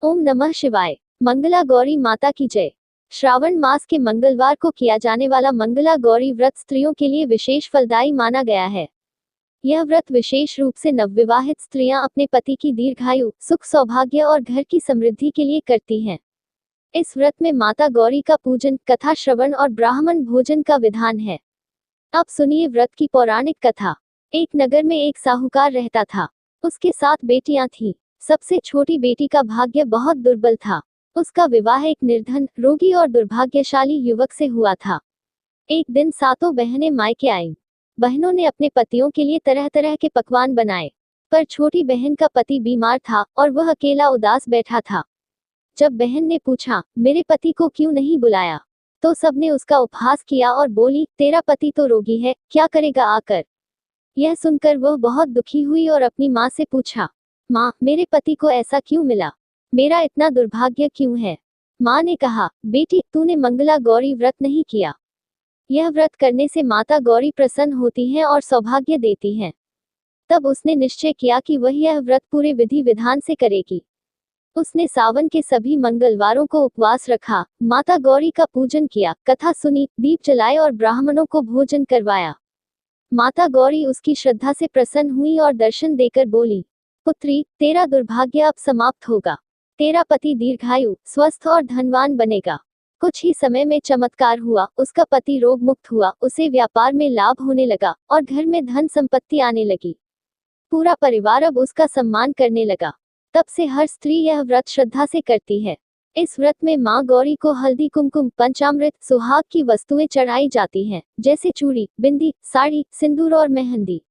ओम नमः शिवाय। मंगला गौरी माता की जय। श्रावण मास के मंगलवार को किया जाने वाला मंगला गौरी व्रत स्त्रियों के लिए विशेष फलदायी माना गया है। यह व्रत विशेष रूप से नवविवाहित स्त्रियां अपने पति की दीर्घायु, सुख सौभाग्य और घर की समृद्धि के लिए करती हैं। इस व्रत में माता गौरी का पूजन, कथा श्रवण और ब्राह्मण भोजन का विधान है। अब सुनिए व्रत की पौराणिक कथा। एक नगर में एक साहूकार रहता था। उसके 7 बेटियां थीं। सबसे छोटी बेटी का भाग्य बहुत दुर्बल था। उसका विवाह एक निर्धन, रोगी और दुर्भाग्यशाली युवक से हुआ था। एक दिन 7 बहनें मायके आईं। बहनों ने अपने पतियों के लिए तरह तरह के पकवान बनाए, पर छोटी बहन का पति बीमार था और वह अकेला उदास बैठा था। जब बहन ने पूछा, मेरे पति को क्यों नहीं बुलाया, तो सबने उसका उपहास किया और बोली, तेरा पति तो रोगी है, क्या करेगा आकर। यह सुनकर वह बहुत दुखी हुई और अपनी माँ से पूछा, माँ, मेरे पति को ऐसा क्यों मिला, मेरा इतना दुर्भाग्य क्यों है। माँ ने कहा, बेटी, तूने मंगला गौरी व्रत नहीं किया। यह व्रत करने से माता गौरी प्रसन्न होती हैं और सौभाग्य देती हैं। तब उसने निश्चय किया कि वह यह व्रत पूरे विधि विधान से करेगी। उसने सावन के सभी मंगलवारों को उपवास रखा, माता गौरी का पूजन किया, कथा सुनी, दीप जलाए और ब्राह्मणों को भोजन करवाया। माता गौरी उसकी श्रद्धा से प्रसन्न हुई और दर्शन देकर बोली, पुत्री, तेरा दुर्भाग्य अब समाप्त होगा। तेरा पति दीर्घायु, स्वस्थ और धनवान बनेगा। कुछ ही समय में चमत्कार हुआ। उसका पति रोग मुक्त हुआ, उसे व्यापार में लाभ होने लगा और घर में धन संपत्ति आने लगी। पूरा परिवार अब उसका सम्मान करने लगा। तब से हर स्त्री यह व्रत श्रद्धा से करती है। इस व्रत में मां गौरी को हल्दी, कुमकुम, पंचामृत, सुहाग की वस्तुएं चढ़ाई जाती हैं, जैसे चूड़ी, बिंदी, साड़ी, सिंदूर और मेहंदी।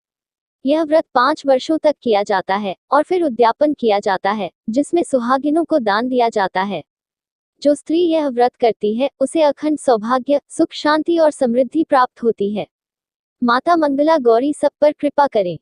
यह व्रत 5 वर्षों तक किया जाता है और फिर उद्यापन किया जाता है, जिसमें सुहागिनों को दान दिया जाता है। जो स्त्री यह व्रत करती है, उसे अखंड सौभाग्य, सुख, शांति और समृद्धि प्राप्त होती है। माता मंगला गौरी सब पर कृपा करें।